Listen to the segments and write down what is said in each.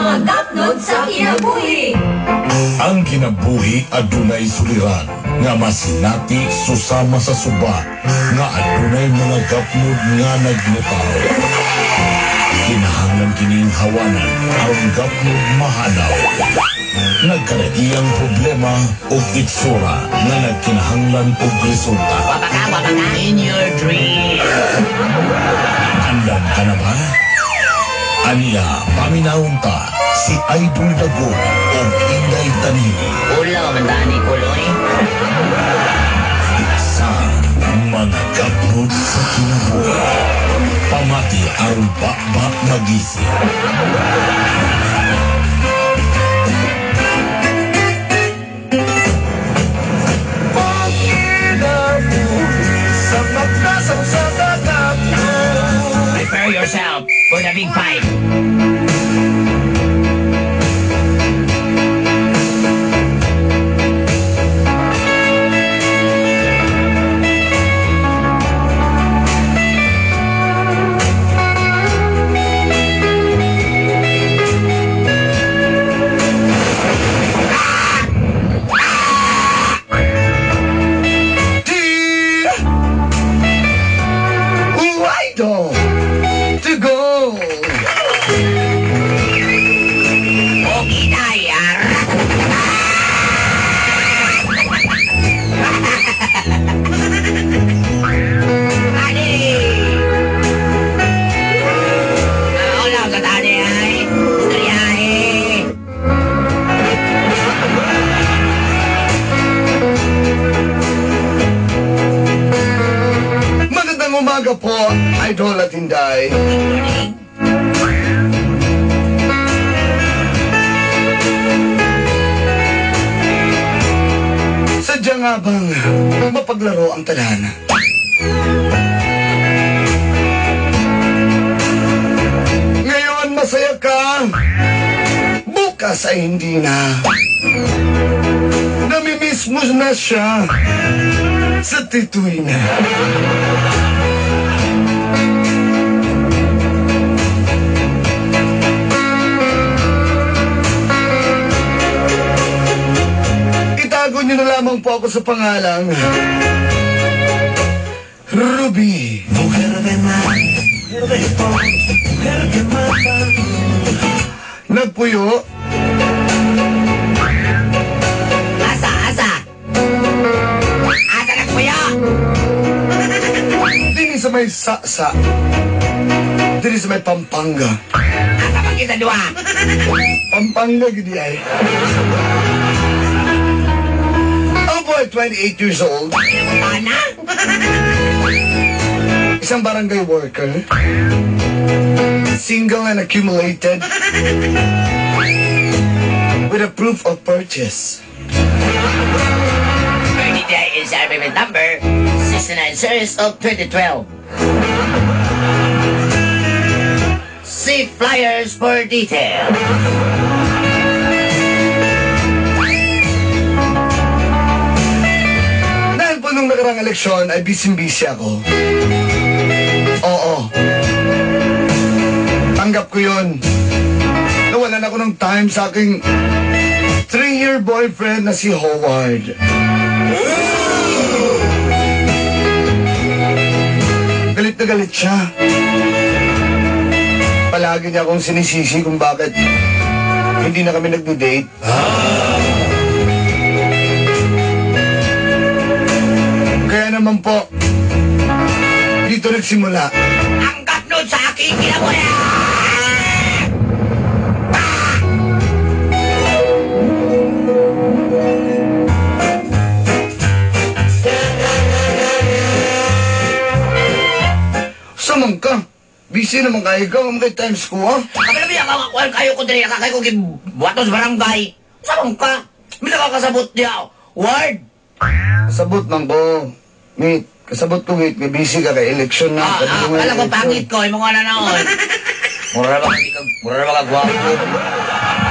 mga gapnod sa kinabuhi. Ang kinabuhi adunay suliran nga masinati susama sa suba nga adunay mga gapnod nga naglutaw. Kinahanglan kining hawanan aron gapnod mahanaw. Nagkalaiyang problema o itsura na nagkinahanglan og resulta. Wapaka in your dream. Andan ka na ba? Aniya, paminahon ta si Idol Dagon o Inday Tanini. Ulaw man tani kuloy. Sa mga gapnod sa kinabuhi. Pamati aron bakbak magising. Prepare yourself for the big fight. Umaga po, Idol at Inday. Sadya nga bang mapaglaro ang tadhana? Ngayon masaya ka, bukas ay hindi na. Namimiss mo na siya sa tituin na. Itago niyo na lamang po ako sa pangalang Ruby. Nagpuyo. Asa nagpuyo. Dini sa may sa. Dini sa may Pampanga. Asa pagkita dua. Pampanga gidi ay. Ang boy, 28 years old. Ana? Isang barangay worker. Single and accumulated. With a proof of purchase. Birthday is our payment number 69 series of 2012. See flyers for detail. Dahil po nung nakarang eleksyon ay busy ako. Oo. Tanggap ko yun. Nawalan ako ng time sa aking 3-year boyfriend na si Howard. Galit na galit siya. Palagi niya akong sinisisi kung bakit hindi na kami nagdo-date. Kaya naman po, dito nagsimula. Ang kapnod sa aking kinabuhi! Samang ka. Busy naman kayo ka. May times ko, ha? Kapalabi ako kayo ko dali kakay ko gibuhatos barangay. Samang ka? May nakakasabot niya. Word! Kasabot man ko. Meet. Kasabot ko, meet. May busy ka kay election na. Kala ko pangit ko. Yung mga nanood. Mura na ba gwapo?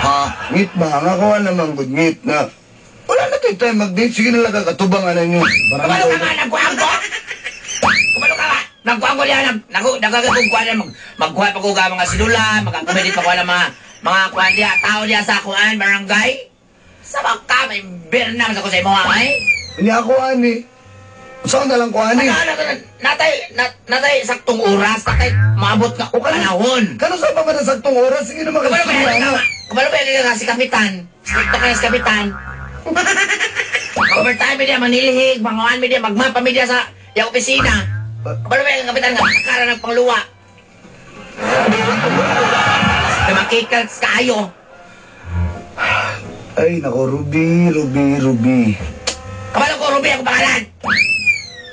Ha? Meet ba? Nga ko naman good meet na. Wala na tayo tayo mag-date. Sige na lang kakatubangan na nyo. Kumalo ka nga, nagkuhan ko! Kumalo ka nga! Nagkuhan ko yan, nagkakagugkuhan yan, magkuhan pa ko ka mga sinula, magkakomedit pa ko ng mga mga kuan diya, tao diya sa kuan, barangay. Sa ka, may bernam sa ko sa imo ay. Hindi ako, ani. Saan na lang ko, ani? Natay saktong oras, natay maabot ka o panahon. Kano sa pa ba na saktong oras? Sige naman Kabalo ba kasi yan? Kabalo ba yan si Kapitan? Stricto kayo si Kapitan. Overtime media, manilihig, manguan media, magmapa media sa yung opisina. Kabalo ba yan Kapitan nga, nakara ng pangluwa. Makikals kayo. Ay, nako, Ruby. Kabalo ko, Ruby, ako pangalan.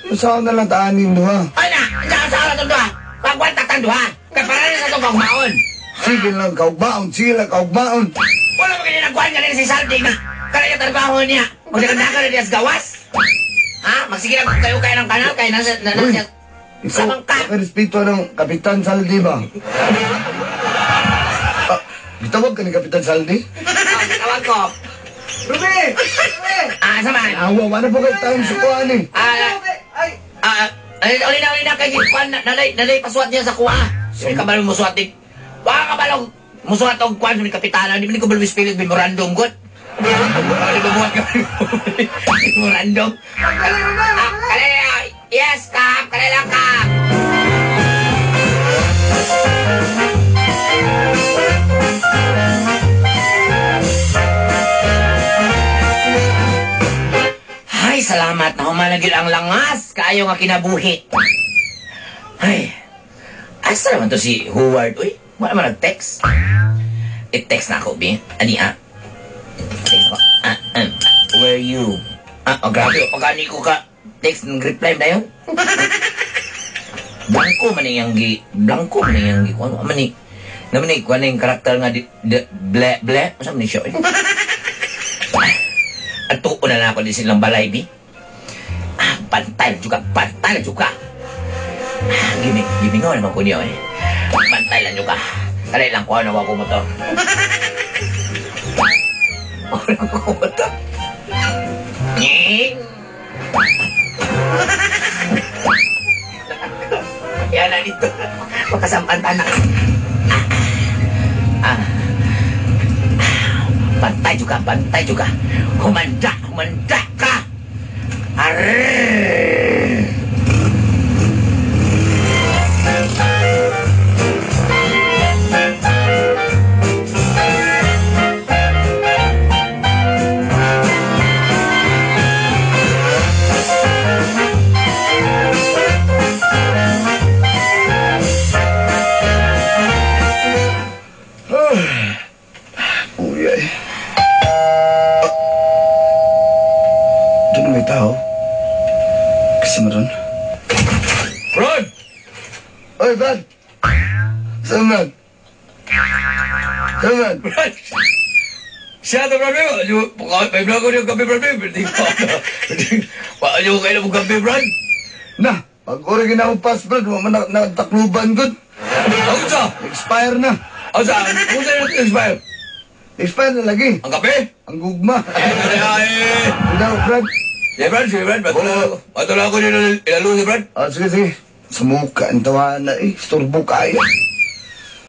Saan na lang taanin mo, ha? Ay na, saan sa oras ito ha? Pagwan tatando ha? Kaya para rin sa itong kagmaon. Sige lang, kaugbaon. Sila, kaugbaon. Wala mo ganyan nagkuhan ka rin si Saldi nga. Kaya yung trabaho niya. Kung di ka rin niya sa gawas. Ha? Magsige lang kayo ng kanal. Kaya nasa Ikaw, samang ka. respeto ng Kapitan Saldi ba? Gitawag ka ni Kapitan Saldi? Tawag ko. Ruby! Saman. Awa, wala po kayo tayong sukuan eh. Uli na kay Kuan. Nalay paswat niya sa kuha. Hindi ka balong musuat din. Baka ka balong musuat og Kuan ni Kapitana. Hindi ko balong spirit memorandum good. Hindi ko buhat ka memorandum. Yes, Kap. Kalala, Kap. Ay, salamat na humalagil ang langas. Kaayo nga kinabuhi. Ay, asa naman to si Howard? Uy, wala naman nag-text. I-text na ako, Bi. Ani, text ako. Where you? Grabe, pagkani ko ka. Text ng reply na yun. Blanco man yung Blanco man yung ano man ni? Naman ni, kuha na yung karakter nga ble, masa man ni siya, eh. At tuon na ako din silang balay, Bi. Pantay juga. Gimingaw naman ko niyo, eh. Pantay lang juga. Kalay lang ko, ano ako mo to. Ano ko mo to? Yan na dito. Makasampan na. Pantay juga. Humanda ka. Arrrrrrrr. Uy, ay. Doon may tao. Kasi mo doon. Rod! Oy, Brad! Saan, Brad? Brad! Siya ito, Brad. May vlog ko yung gabi, Brad. Hindi pa. Paano kayo ng gabi, Brad? Na, pag-uri na akong pass, Brad. Wala man nagtakluban, good. Ako sa? Expire na. Ako sa? Ako sa yung expire? Expire na lagi. Ang kape? Ang gugma. Ay! Udaw, Brad. Sige, Brad. Patula ako nila ilalo si Brad. Sige. Sa mukha, ang tawa na eh. Storbo kayo.